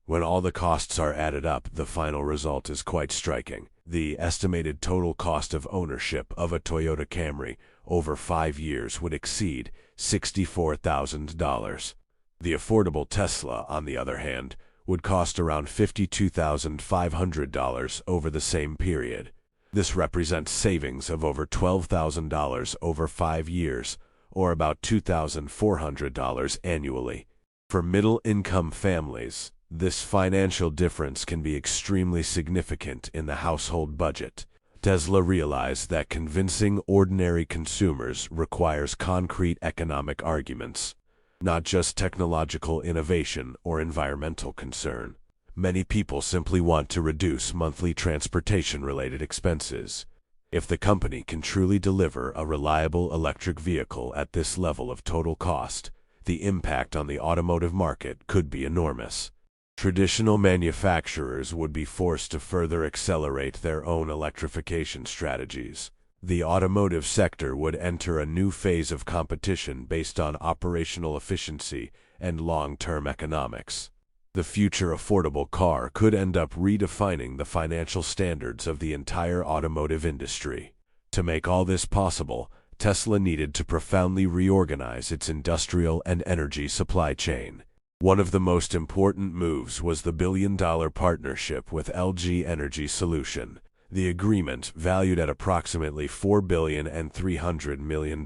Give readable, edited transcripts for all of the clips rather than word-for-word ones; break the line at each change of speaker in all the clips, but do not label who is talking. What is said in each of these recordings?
When all the costs are added up, the final result is quite striking. The estimated total cost of ownership of a Toyota Camry over 5 years would exceed $64,000. The affordable Tesla, on the other hand, would cost around $52,500 over the same period. This represents savings of over $12,000 over 5 years, or about $2,400 annually. For middle-income families, this financial difference can be extremely significant in the household budget. Tesla realized that convincing ordinary consumers requires concrete economic arguments, not just technological innovation or environmental concern. Many people simply want to reduce monthly transportation-related expenses. If the company can truly deliver a reliable electric vehicle at this level of total cost, the impact on the automotive market could be enormous. Traditional manufacturers would be forced to further accelerate their own electrification strategies. The automotive sector would enter a new phase of competition based on operational efficiency and long-term economics. The future affordable car could end up redefining the financial standards of the entire automotive industry. To make all this possible, Tesla needed to profoundly reorganize its industrial and energy supply chain. One of the most important moves was the billion-dollar partnership with LG Energy Solution. The agreement, valued at approximately $4.3 billion,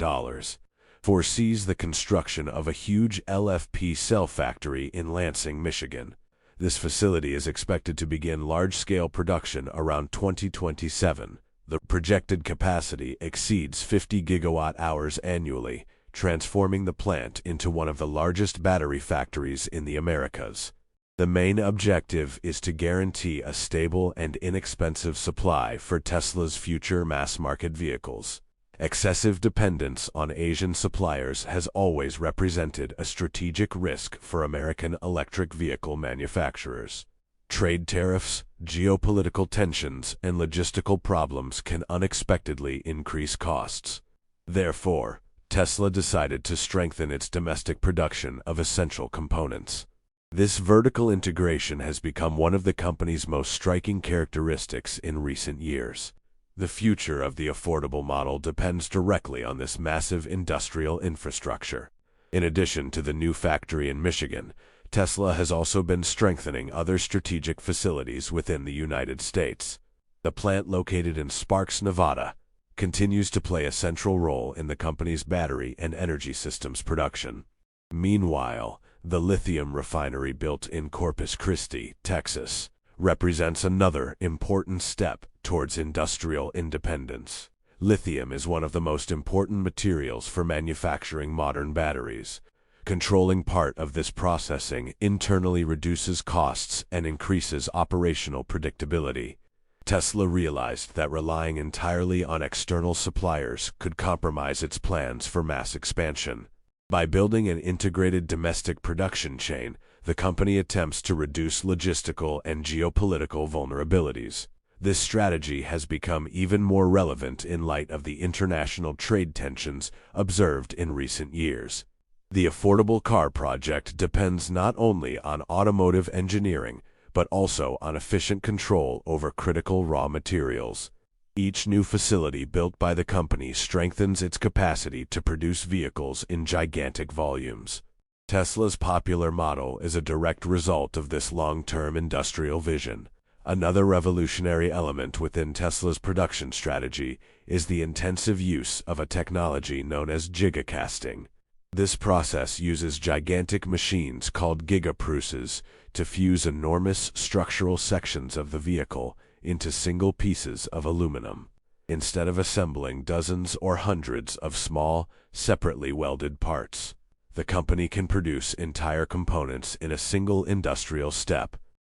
foresees the construction of a huge LFP cell factory in Lansing, Michigan. This facility is expected to begin large-scale production around 2027. The projected capacity exceeds 50 gigawatt-hours annually, transforming the plant into one of the largest battery factories in the Americas. The main objective is to guarantee a stable and inexpensive supply for Tesla's future mass-market vehicles. Excessive dependence on Asian suppliers has always represented a strategic risk for American electric vehicle manufacturers. Trade tariffs, geopolitical tensions, and logistical problems can unexpectedly increase costs. Therefore, Tesla decided to strengthen its domestic production of essential components. This vertical integration has become one of the company's most striking characteristics in recent years. The future of the affordable model depends directly on this massive industrial infrastructure. In addition to the new factory in Michigan, Tesla has also been strengthening other strategic facilities within the United States. The plant located in Sparks, Nevada, continues to play a central role in the company's battery and energy systems production. Meanwhile, the lithium refinery built in Corpus Christi, Texas, represents another important step towards industrial independence. Lithium is one of the most important materials for manufacturing modern batteries. Controlling part of this processing internally reduces costs and increases operational predictability. Tesla realized that relying entirely on external suppliers could compromise its plans for mass expansion. By building an integrated domestic production chain, the company attempts to reduce logistical and geopolitical vulnerabilities. This strategy has become even more relevant in light of the international trade tensions observed in recent years. The affordable car project depends not only on automotive engineering, but also on efficient control over critical raw materials. Each new facility built by the company strengthens its capacity to produce vehicles in gigantic volumes. Tesla's popular model is a direct result of this long-term industrial vision. Another revolutionary element within Tesla's production strategy is the intensive use of a technology known as gigacasting. This process uses gigantic machines called gigapresses to fuse enormous structural sections of the vehicle into single pieces of aluminum. Instead of assembling dozens or hundreds of small, separately welded parts, the company can produce entire components in a single industrial step.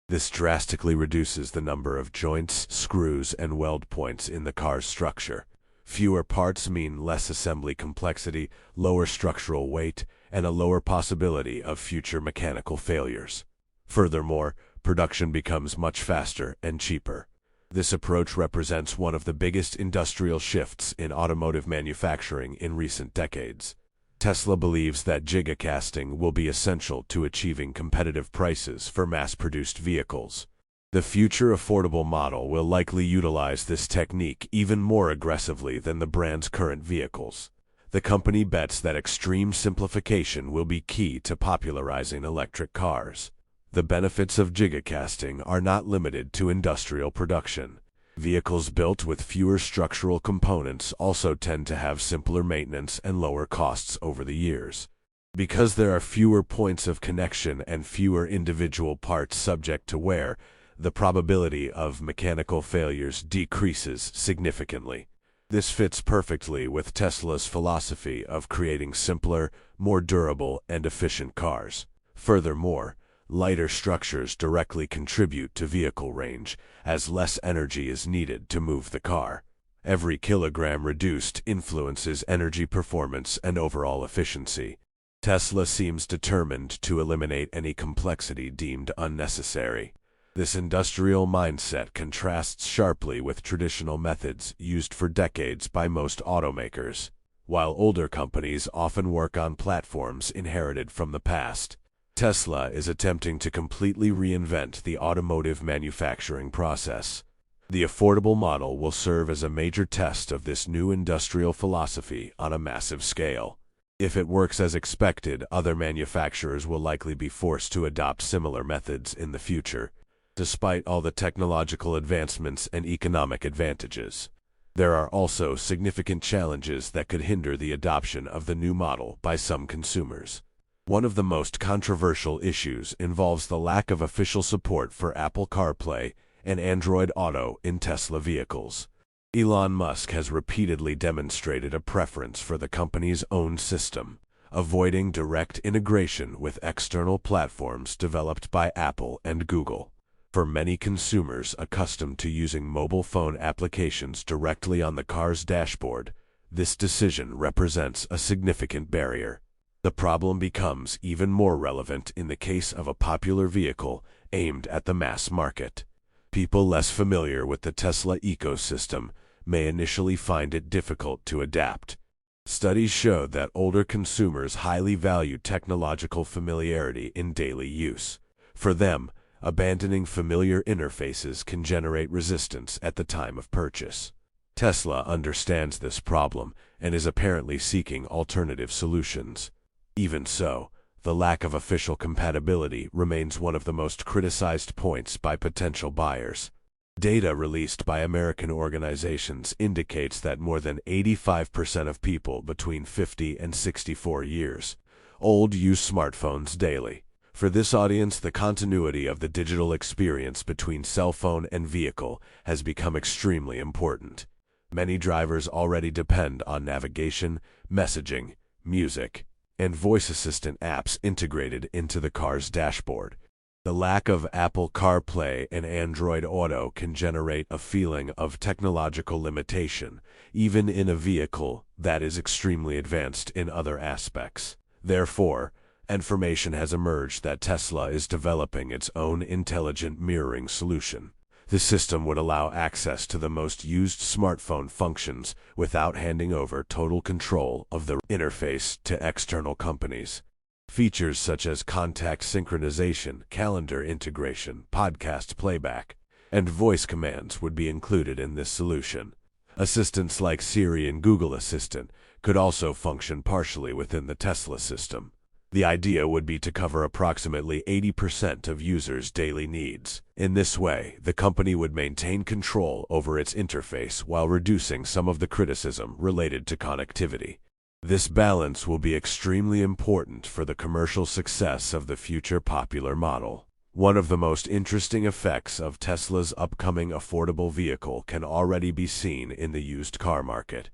This drastically reduces the number of joints, screws, and weld points in the car's structure. Fewer parts mean less assembly complexity, lower structural weight, and a lower possibility of future mechanical failures. Furthermore, production becomes much faster and cheaper. This approach represents one of the biggest industrial shifts in automotive manufacturing in recent decades. Tesla believes that gigacasting will be essential to achieving competitive prices for mass-produced vehicles. The future affordable model will likely utilize this technique even more aggressively than the brand's current vehicles. The company bets that extreme simplification will be key to popularizing electric cars. The benefits of gigacasting are not limited to industrial production. Vehicles built with fewer structural components also tend to have simpler maintenance and lower costs over the years. Because there are fewer points of connection and fewer individual parts subject to wear, the probability of mechanical failures decreases significantly. This fits perfectly with Tesla's philosophy of creating simpler, more durable, and efficient cars. Furthermore, lighter structures directly contribute to vehicle range, as less energy is needed to move the car. Every kilogram reduced influences energy performance and overall efficiency. Tesla seems determined to eliminate any complexity deemed unnecessary. This industrial mindset contrasts sharply with traditional methods used for decades by most automakers. While older companies often work on platforms inherited from the past, Tesla is attempting to completely reinvent the automotive manufacturing process. The affordable model will serve as a major test of this new industrial philosophy on a massive scale. If it works as expected, other manufacturers will likely be forced to adopt similar methods in the future. Despite all the technological advancements and economic advantages, there are also significant challenges that could hinder the adoption of the new model by some consumers. One of the most controversial issues involves the lack of official support for Apple CarPlay and Android Auto in Tesla vehicles. Elon Musk has repeatedly demonstrated a preference for the company's own system, avoiding direct integration with external platforms developed by Apple and Google. For many consumers accustomed to using mobile phone applications directly on the car's dashboard, this decision represents a significant barrier. The problem becomes even more relevant in the case of a popular vehicle aimed at the mass market. People less familiar with the Tesla ecosystem may initially find it difficult to adapt. Studies show that older consumers highly value technological familiarity in daily use. For them, abandoning familiar interfaces can generate resistance at the time of purchase. Tesla understands this problem and is apparently seeking alternative solutions. Even so, the lack of official compatibility remains one of the most criticized points by potential buyers. Data released by American organizations indicates that more than 85% of people between 50 and 64 years old use smartphones daily. For this audience, the continuity of the digital experience between cell phone and vehicle has become extremely important. Many drivers already depend on navigation, messaging, music, and voice assistant apps integrated into the car's dashboard. The lack of Apple CarPlay and Android Auto can generate a feeling of technological limitation, even in a vehicle that is extremely advanced in other aspects. Therefore, information has emerged that Tesla is developing its own intelligent mirroring solution. The system would allow access to the most used smartphone functions without handing over total control of the interface to external companies. Features such as contact synchronization, calendar integration, podcast playback, and voice commands would be included in this solution. Assistants like Siri and Google Assistant could also function partially within the Tesla system. The idea would be to cover approximately 80% of users' daily needs. In this way, the company would maintain control over its interface while reducing some of the criticism related to connectivity. This balance will be extremely important for the commercial success of the future popular model. One of the most interesting effects of Tesla's upcoming affordable vehicle can already be seen in the used car market.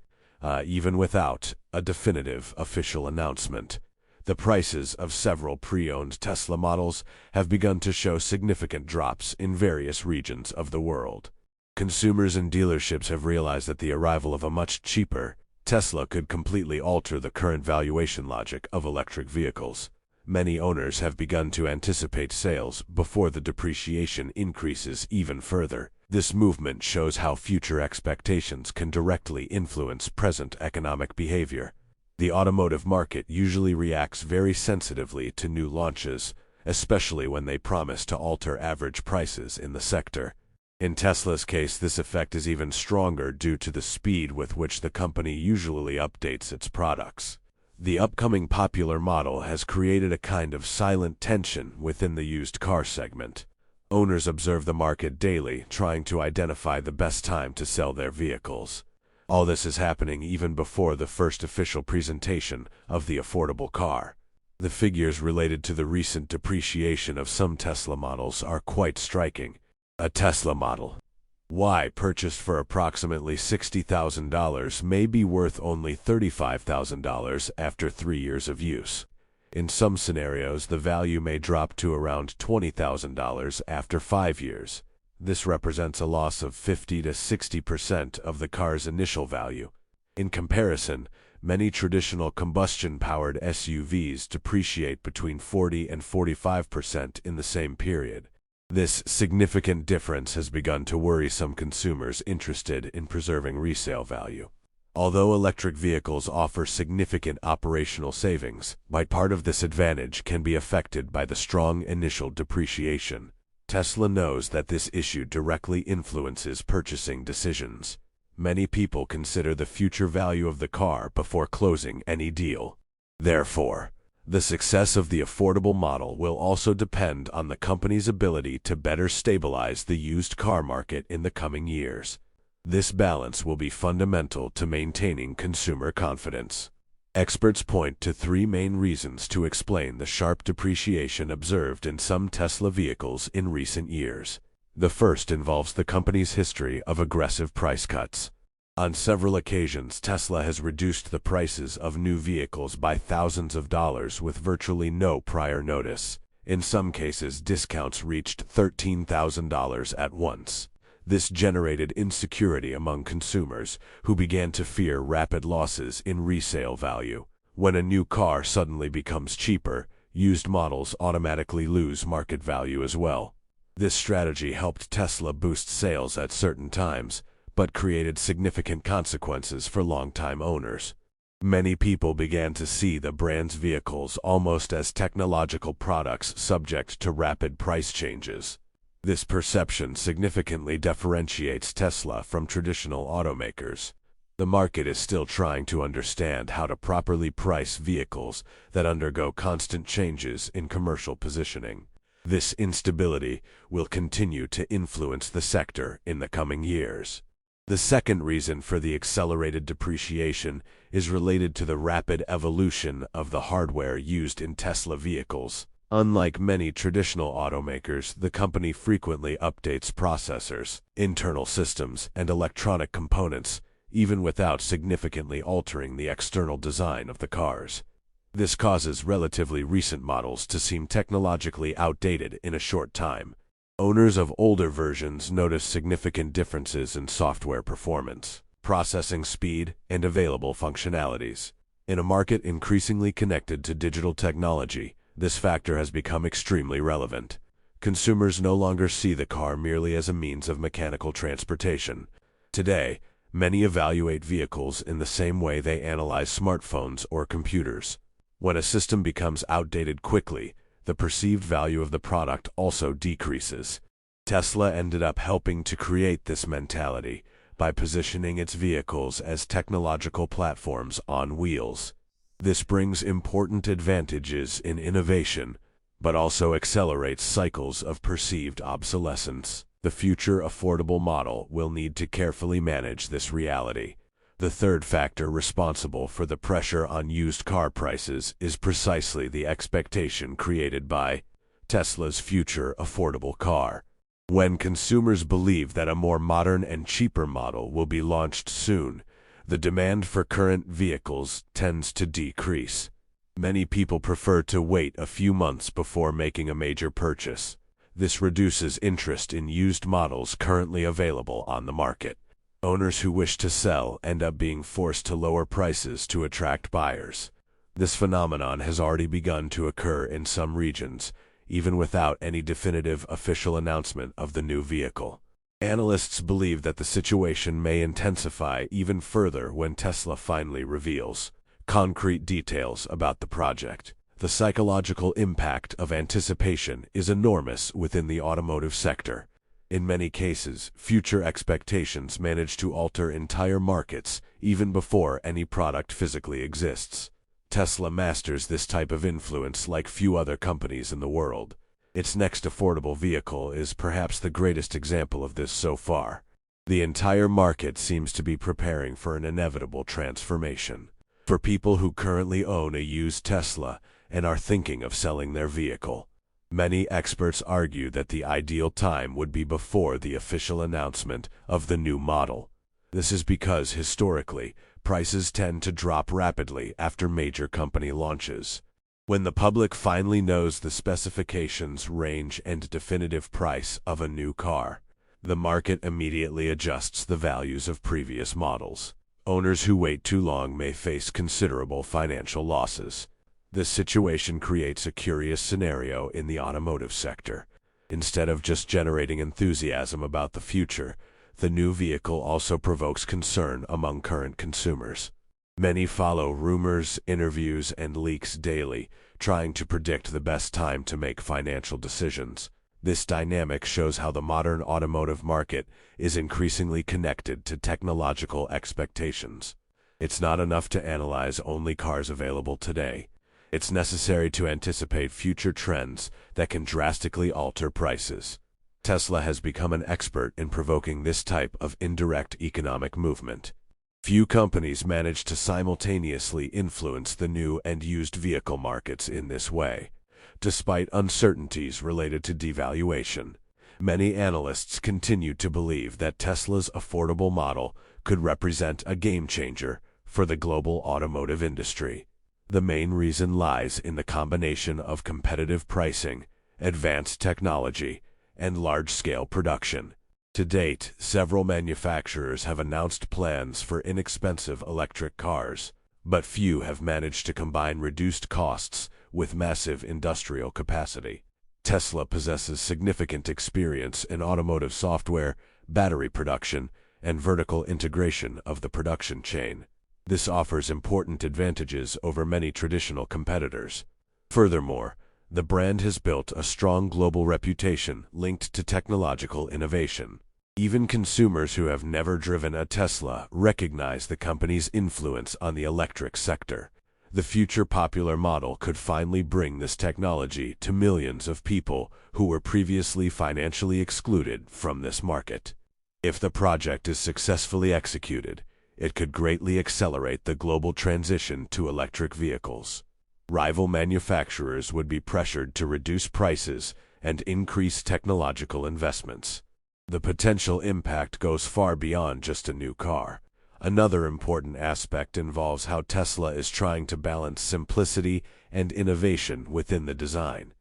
Even without a definitive official announcement, the prices of several pre-owned Tesla models have begun to show significant drops in various regions of the world. Consumers and dealerships have realized that the arrival of a much cheaper Tesla could completely alter the current valuation logic of electric vehicles. Many owners have begun to anticipate sales before the depreciation increases even further. This movement shows how future expectations can directly influence present economic behavior. The automotive market usually reacts very sensitively to new launches, especially when they promise to alter average prices in the sector. In Tesla's case, this effect is even stronger due to the speed with which the company usually updates its products. The upcoming popular model has created a kind of silent tension within the used car segment. Owners observe the market daily, trying to identify the best time to sell their vehicles. All this is happening even before the first official presentation of the affordable car. The figures related to the recent depreciation of some Tesla models are quite striking. A Tesla Model Y purchased for approximately $60,000 may be worth only $35,000 after 3 years of use. In some scenarios, the value may drop to around $20,000 after 5 years. This represents a loss of 50 to 60% of the car's initial value. In comparison, many traditional combustion-powered SUVs depreciate between 40 and 45% in the same period. This significant difference has begun to worry some consumers interested in preserving resale value. Although electric vehicles offer significant operational savings, part of this advantage can be affected by the strong initial depreciation. Tesla knows that this issue directly influences purchasing decisions. Many people consider the future value of the car before closing any deal. Therefore, the success of the affordable model will also depend on the company's ability to better stabilize the used car market in the coming years. This balance will be fundamental to maintaining consumer confidence. Experts point to 3 main reasons to explain the sharp depreciation observed in some Tesla vehicles in recent years. The first involves the company's history of aggressive price cuts. On several occasions, Tesla has reduced the prices of new vehicles by thousands of dollars with virtually no prior notice. In some cases, discounts reached $13,000 at once. This generated insecurity among consumers, who began to fear rapid losses in resale value. When a new car suddenly becomes cheaper, used models automatically lose market value as well. This strategy helped Tesla boost sales at certain times, but created significant consequences for longtime owners. Many people began to see the brand's vehicles almost as technological products subject to rapid price changes. This perception significantly differentiates Tesla from traditional automakers. The market is still trying to understand how to properly price vehicles that undergo constant changes in commercial positioning. This instability will continue to influence the sector in the coming years. The second reason for the accelerated depreciation is related to the rapid evolution of the hardware used in Tesla vehicles. Unlike many traditional automakers, the company frequently updates processors, internal systems, and electronic components, even without significantly altering the external design of the cars. This causes relatively recent models to seem technologically outdated in a short time. Owners of older versions notice significant differences in software performance, processing speed, and available functionalities. In a market increasingly connected to digital technology, this factor has become extremely relevant. Consumers no longer see the car merely as a means of mechanical transportation. Today, many evaluate vehicles in the same way they analyze smartphones or computers. When a system becomes outdated quickly, the perceived value of the product also decreases. Tesla ended up helping to create this mentality by positioning its vehicles as technological platforms on wheels. This brings important advantages in innovation, but also accelerates cycles of perceived obsolescence. The future affordable model will need to carefully manage this reality. The third factor responsible for the pressure on used car prices is precisely the expectation created by Tesla's future affordable car. When consumers believe that a more modern and cheaper model will be launched soon, the demand for current vehicles tends to decrease. Many people prefer to wait a few months before making a major purchase. This reduces interest in used models currently available on the market. Owners who wish to sell end up being forced to lower prices to attract buyers. This phenomenon has already begun to occur in some regions, even without any definitive official announcement of the new vehicle. Analysts believe that the situation may intensify even further when Tesla finally reveals Concrete details about the project. The psychological impact of anticipation is enormous within the automotive sector. In many cases, future expectations manage to alter entire markets even before any product physically exists. Tesla masters this type of influence like few other companies in the world. Its next affordable vehicle is perhaps the greatest example of this so far. The entire market seems to be preparing for an inevitable transformation. For people who currently own a used Tesla and are thinking of selling their vehicle, many experts argue that the ideal time would be before the official announcement of the new model. This is because, historically, prices tend to drop rapidly after major company launches. When the public finally knows the specifications, range, and definitive price of a new car, the market immediately adjusts the values of previous models. Owners who wait too long may face considerable financial losses. This situation creates a curious scenario in the automotive sector. Instead of just generating enthusiasm about the future, the new vehicle also provokes concern among current consumers. Many follow rumors, interviews, and leaks daily, trying to predict the best time to make financial decisions. This dynamic shows how the modern automotive market is increasingly connected to technological expectations. It's not enough to analyze only cars available today. It's necessary to anticipate future trends that can drastically alter prices. Tesla has become an expert in provoking this type of indirect economic movement. Few companies manage to simultaneously influence the new and used vehicle markets in this way. Despite uncertainties related to devaluation, many analysts continue to believe that Tesla's affordable model could represent a game-changer for the global automotive industry. The main reason lies in the combination of competitive pricing, advanced technology, and large-scale production. To date, several manufacturers have announced plans for inexpensive electric cars, but few have managed to combine reduced costs with massive industrial capacity. Tesla possesses significant experience in automotive software, battery production, and vertical integration of the production chain. This offers important advantages over many traditional competitors. Furthermore, the brand has built a strong global reputation linked to technological innovation. Even consumers who have never driven a Tesla recognize the company's influence on the electric sector. The future popular model could finally bring this technology to millions of people who were previously financially excluded from this market. If the project is successfully executed, it could greatly accelerate the global transition to electric vehicles. Rival manufacturers would be pressured to reduce prices and increase technological investments. The potential impact goes far beyond just a new car. Another important aspect involves how Tesla is trying to balance simplicity and innovation within the design.